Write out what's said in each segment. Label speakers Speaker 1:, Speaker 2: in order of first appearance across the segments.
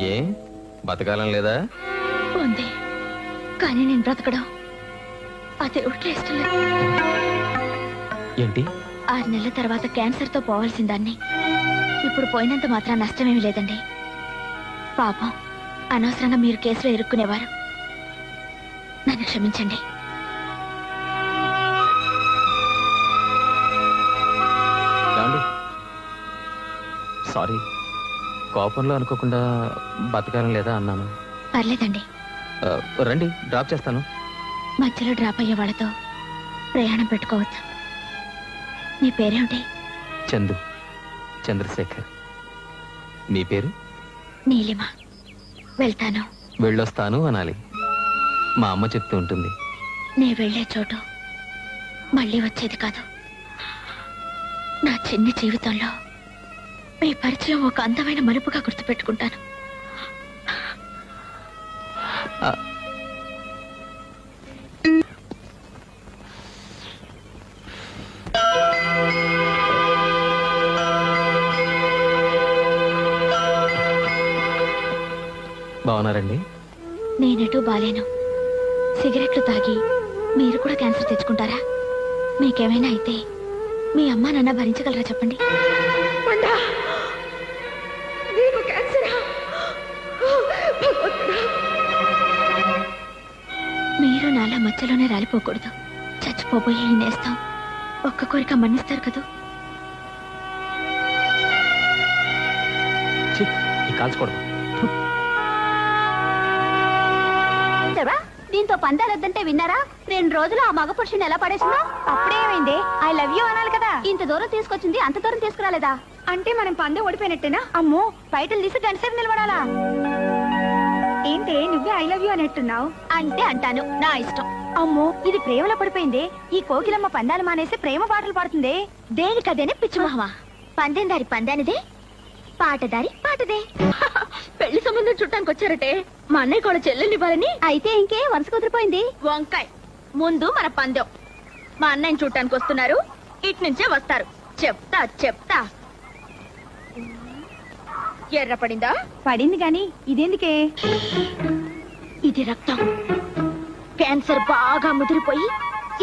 Speaker 1: ఏ బతకాలం లేదా?
Speaker 2: ఉంది, కానీ నేను బ్రతకడం అది ఇష్టం లేదు.
Speaker 1: ఏంటి?
Speaker 2: 6 నెలల తర్వాత క్యాన్సర్ తో పోవాల్సిన దాన్ని ఇప్పుడు పోయినంత మాత్రం నష్టమేమి లేదండి. పాపం, అనవసరంగా మీరు కేసులో ఇరుక్కునేవారు. నన్ను క్షమించండి.
Speaker 1: సారీ, కోపంలో అనుకోకుండా బతకాలం లేదా అన్నాను.
Speaker 2: పర్లేదండి,
Speaker 1: రండి డ్రాప్ చేస్తాను.
Speaker 2: మధ్యలో డ్రాప్ అయ్యే వాళ్ళతో ప్రయాణం పెట్టుకోవద్దు. మీ పేరేమిటి?
Speaker 1: చందు, చంద్రశేఖర్. మీ పేరు?
Speaker 2: నీలిమ. వెళ్తాను.
Speaker 1: వెళ్ళొస్తాను అనాలి. మా అమ్మ చెప్తూ ఉంటుంది.
Speaker 2: నే వెళ్లే చోటు మళ్ళీ వచ్చేది కాదు. నా చిన్న జీవితంలో మీ పరిచయం ఒక అందమైన మలుపుగా గుర్తుపెట్టుకుంటాను.
Speaker 1: బాగున్నారండి?
Speaker 2: నేనెటూ బాలేను. సిగరెట్లు తాగి మీరు కూడా క్యాన్సర్ తెచ్చుకుంటారా? మీకేమైనా అయితే మీ అమ్మా నాన్న భరించగలరా చెప్పండి? మీరు నాలా మధ్యలోనే రాలిపోకూడదు. చచ్చిపోబోయే నేస్తాం ఒక్క కోరిక మన్నిస్తారు కదూ?
Speaker 1: కాల్చుకోవడం
Speaker 2: దీంతో పందాలొద్దంటే విన్నారా? 2 రోజులు ఆ మగ పురుషుని ఎలా పడేసిందో. అప్పుడేమైంది? ఐ లవ్ యూ అనాలి కదా. ఇంత దూరం తీసుకొచ్చింది, అంత దూరం తీసుకురాలేదా? అంటే మనం పందెం ఓడిపోయినట్టేనా? అమ్మో, బయటలు తీసి గంటసేపు నిలబడాలా? ఏంటి నువ్వే ఐ లవ్ యూ అనేట్టున్నావు? అంటే అంటాను, నా ఇష్టం. అమ్మో, ఇది ప్రేమలో పడిపోయింది. ఈ కోకిలమ్మ పందాలు మానేసి ప్రేమ పాటలు పాడుతుంది. దేనికదేనే పిచ్చి మొహమా? పందెం దారి పందానిదే, పాటదారి పాటదే. పెళ్లి సంబంధం చుట్టానికి వచ్చారటే మా అన్నయ్య కూడా చెల్లెల్నివ్వాలని. అయితే ఇంకే వరుస కుదిరిపోయింది. వంకాయ్, ముందు మన పందెం. మా అన్నయ్యని చూడటానికి వస్తున్నారు, ఇటు నుంచే వస్తారు. చెప్తా చెప్తా. ఎర్ర పడిందా? పడింది గాని ఇదేందుకే? ఇది రక్తం. క్యాన్సర్ బాగా ముదిరిపోయి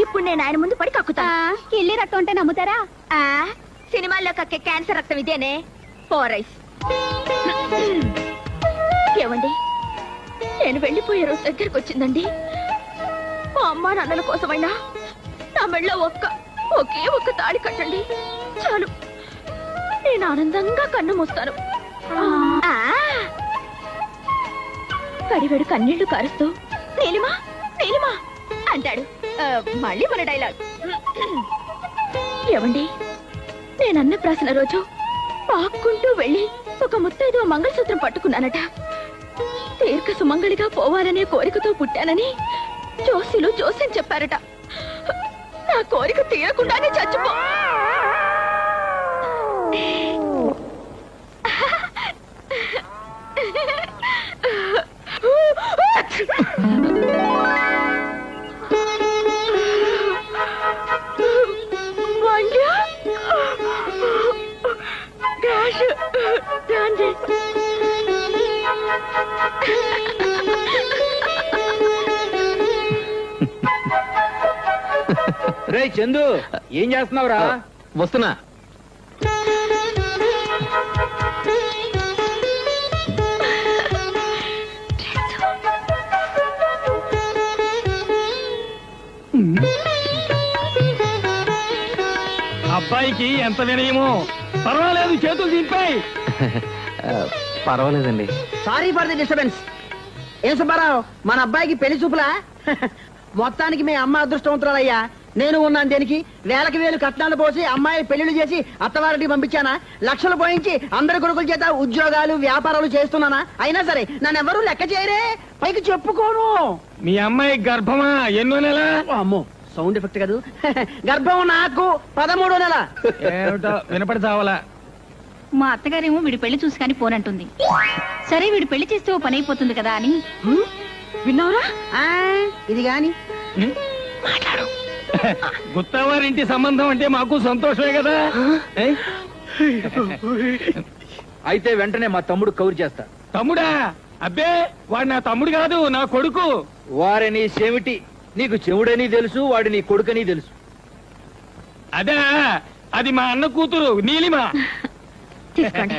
Speaker 2: ఇప్పుడు నేను ఆయన ముందు పడి కక్కుతా. కిల్లి రక్తం అంటే నమ్ముతారా? సినిమాల్లో కక్కే క్యాన్సర్ రక్తం ఇదేనే. పోరైస్. ఏమండి, నేను వెళ్ళిపోయే రోజు దగ్గరకు వచ్చిందండి. మా అమ్మా నాన్నల కోసమైనా నా మెళ్ళో ఒకే ఒక్క తాళి కట్టండి చాలు. నేను ఆనందంగా కన్ను మూస్తాను. కడివెడు కన్నీళ్లు కారుస్తూ నీలిమా నీలిమా అంటాడు. మళ్ళీ మన డైలాగ్. ఏమండి, నేనన్న ప్రాసిన రోజు పాక్కుంటూ వెళ్ళి ఒక ముత్తైదు మంగళసూత్రం పట్టుకున్నానట. దీర్ఘ సుమంగళిగా పోవాలనే కోరికతో పుట్టానని జోసిలు జోస్యం చెప్పారట. నా కోరిక తీరకుండానే చచ్చిపో.
Speaker 3: రే చందు, ఏం చేస్తున్నావురా?
Speaker 1: వస్తున్నా.
Speaker 3: అబ్బాయికి ఎంత వినయమో. పర్వాలేదు, చేతులు దింపాయి.
Speaker 1: పర్వాలేదండి.
Speaker 4: Sorry for the disturbance. ఏం సుబ్బారావు, మన అబ్బాయికి పెళ్లి చూపులా? మొత్తానికి మీ అమ్మ అదృష్టవంతురాలయ్యా. నేను ఉన్నాను దేనికి? వేలకు వేలు కట్నాలు పోసి అమ్మాయి పెళ్లిళ్ళు చేసి అత్తవారికి పంపించానా? లక్షలు పోయించి అందరి కొడుకుల చేత ఉద్యోగాలు వ్యాపారాలు చేస్తున్నానా? అయినా సరే నన్ను ఎవరూ లెక్క చేయరే, పైకి చెప్పుకోను.
Speaker 3: మీ అమ్మాయి గర్భమా? ఎన్నో నెల?
Speaker 4: అమ్మో, సౌండ్ ఎఫెక్ట్ కాదు. గర్భం నాకు 13వ నెల.
Speaker 3: ఏమిటో వినపడి చావాలా?
Speaker 5: మా అత్తగారేమో వీడి పెళ్లి చూసి కానీ పోనంటుంది. సరే, వీడు పెళ్లి చేస్తే ఓ పని అయిపోతుంది కదా అని.
Speaker 4: విన్నావురా? ఇది గాని
Speaker 3: మాట్లాడు. గుత్తవారింటి సంబంధం అంటే మాకు సంతోషమే కదా ఏ?
Speaker 6: అయితే వెంటనే మా తమ్ముడు కౌరు చేస్తా.
Speaker 3: తమ్ముడా? అబ్బే వాడు నా తమ్ముడు కాదు, నా కొడుకు.
Speaker 6: వారని చెవిటి, నీకు చెవుడని తెలుసు, వాడు నీ కొడుకని తెలుసు.
Speaker 3: అదే, అది మా అన్న కూతురు నీలిమ.
Speaker 2: తీసుకోండి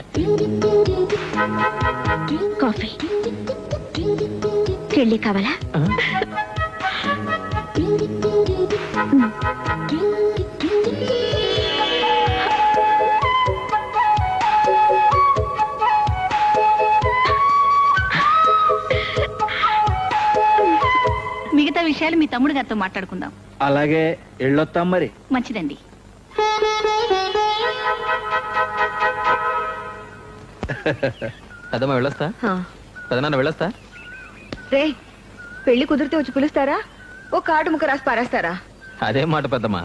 Speaker 2: కాఫీ. కెళ్ళి కావాలా?
Speaker 5: మిగతా విషయాలు మీ తమ్ముడు గారితో మాట్లాడుకుందాం.
Speaker 6: అలాగే ఎళ్ళొత్తాం మరి.
Speaker 5: మంచిదండి.
Speaker 1: పెద్దమ్మ వెళ్ళొస్తా, పెదనాన్న వెళ్ళొస్తా.
Speaker 2: రే, పెళ్లి కుదిరితే వచ్చి పిలుస్తారా? ఓ కార్డు ముక్క రాసి పారేస్తారా?
Speaker 1: అదే మాట పెద్దమ్మ,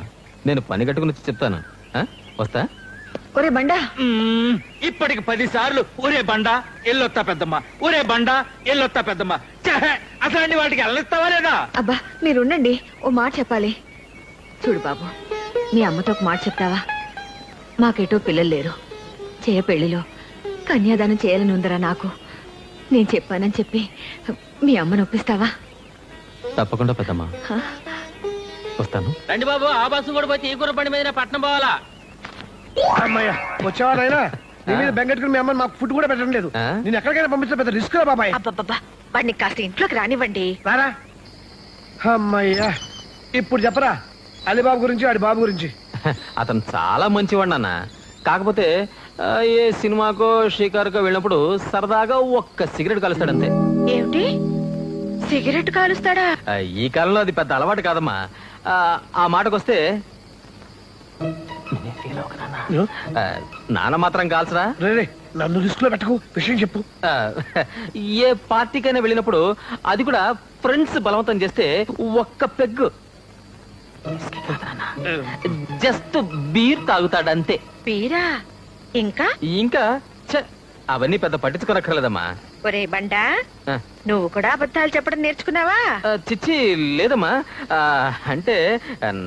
Speaker 1: నేను పని కట్టుకుని వచ్చి చెప్తాను. ఆ? వస్తా.
Speaker 2: ఒరే బండా,
Speaker 6: ఇప్పటికి 10 సార్లు ఊరే బండ ఎల్లొత్తా పెద్దమ్మ, ఊరే బండ ఎల్లొత్తా పెద్దమ్మ. ఛే, అసలు వాటికి వెళ్ళిస్తావా లేదా?
Speaker 2: అబ్బా మీరుండండి, ఓ మాట చెప్పాలి. చూడు బాబు, మీ అమ్మతో ఒక మాట చెప్తావా? మాకేటో పిల్లలు లేరు. చేయ పెళ్లిలో కన్యాదానం చేయాలని ఉందరా నాకు. నేను చెప్పానని చెప్పి మీ అమ్మను ఒప్పిస్తావా?
Speaker 1: తప్పకుండా పెద్దమ్మ,
Speaker 2: హ?
Speaker 1: వస్తాను.
Speaker 7: రండి బాబు, ఆ బస్సు కూడా పోతే ఈ గుర్ర బండి మీద పట్నం పోవాలా?
Speaker 8: అమ్మయ్య వచ్చేవాళ్ళైనా నీ మీద బెంగట్టుకుని మీ అమ్మ మాకు ఫుడ్ కూడా పెట్టడం లేదు.
Speaker 1: ఆ?
Speaker 8: నేను ఎక్కడికైనా పంపిస్తే పెద్ద రిస్క్ రా బాబాయ్.
Speaker 2: అబ్బబ్బబ్బా, వాడిని కాస్త ఇంట్లోకి రానివ్వండి.
Speaker 8: రారా. అమ్మయ్యా, ఇప్పుడు చెప్పరా అలీబాబు గురించి, వాడి బాబు గురించి.
Speaker 1: అతను చాలా మంచివాడు నాన్న. కాకపోతే ఏ సినిమాకో షికారుకో వెళ్ళినప్పుడు సరదాగా ఒక్క సిగరెట్ కలుస్తాడంతే.
Speaker 2: ఏమిటి, సిగరెట్ కాలుస్తాడా?
Speaker 1: ఈ కాలంలో అది పెద్ద అలవాటు కాదమ్మా. ఆ మాటకొస్తే నాన్న మాత్రం కాల్సరా.
Speaker 8: రే రే, నన్ను రిస్క్ లో పెట్టకు, విషయం చెప్పు.
Speaker 1: ఏ పార్టీకైనా వెళ్ళినప్పుడు, అది కూడా ఫ్రెండ్స్ బలవంతం చేస్తే ఒక్క పెగ్గు జస్ట్ బీర్ తాగుతాడంతే.
Speaker 2: పీరా? ఇంకా
Speaker 1: ఇంకా ఛ, అవన్నీ పెద్ద పట్టించుకోనక్కర్లేదమ్మా.
Speaker 2: ఒరే బండా,
Speaker 1: ఆ,
Speaker 2: నువ్వు కూడా అబద్ధాలు చెప్పడం నేర్చుకున్నావా?
Speaker 1: చిచ్చి లేదమ్మా. అంటే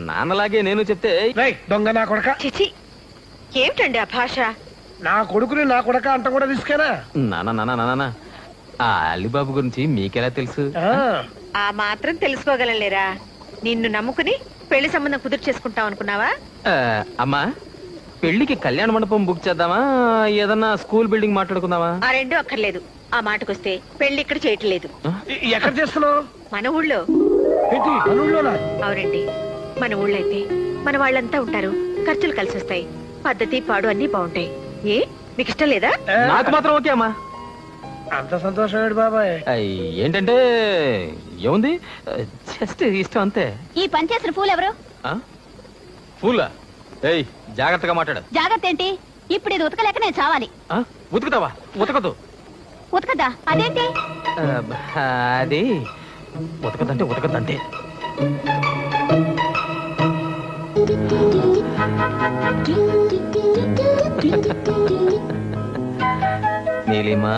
Speaker 1: నాన్నలాగే నేను చెప్తే
Speaker 8: రేయ్ దొంగ నా కొడక,
Speaker 2: చిచి, ఏమిటండి ఆ భాష?
Speaker 8: నా కొడుకుని నా కొడక అంట కూడా రిస్కేనా?
Speaker 1: నాన్న నాన్న నాన్న ఆ అలీబాబు గురించి మీకెలా తెలుసు?
Speaker 2: ఆ మాత్రం తెలుసుకోగలలేరా? నిన్ను నమ్ముకుని పెళ్లి సంబంధం కుదురు చేసుకుంటాం అనుకున్నావా?
Speaker 1: అమ్మా, పెళ్లికి కళ్యాణ మండపం బుక్ చేద్దామా, ఏదన్నా స్కూల్ బిల్డింగ్ మాట్లాడుకుందామా?
Speaker 2: ఆ రెండు అక్కర్లేదు. ఆ మాటకొస్తే పెళ్లి ఇక్కడ చేయట్లేదు.
Speaker 8: ఎక్కడ చేస్తున్నావు?
Speaker 2: మన ఊళ్ళో.
Speaker 8: ఏంటి పనుల్లోనా?
Speaker 2: అవునండి, మన ఊళ్ళో అయితే మన వాళ్ళంతా ఉంటారు, ఖర్చులు కలిసి వస్తాయి, పద్ధతి పాడు అన్ని బాగుంటాయి. ఏ మీకు ఇష్టం లేదా?
Speaker 1: నాకు మాత్రం ఓకే అమ్మా.
Speaker 8: అంత సంతోషం బాబాయ్.
Speaker 1: ఏంటంటే ఏముంది, జస్ట్ ఇష్టం అంతే.
Speaker 2: ఈ పని చేసిన పూలు ఎవరు?
Speaker 1: పూలా? ఏయ్, జాగ్రత్తగా మాట్లాడు.
Speaker 2: జాగ్రత్త ఏంటి? ఇప్పుడు ఇది ఉతకలేక నేను చావాలి.
Speaker 1: ఉతుకుతావా? ఉతకదు.
Speaker 2: ఉతకదా? అదేంటి?
Speaker 1: అది ఉతకదంటే ఉతకదంటే. నీలిమా,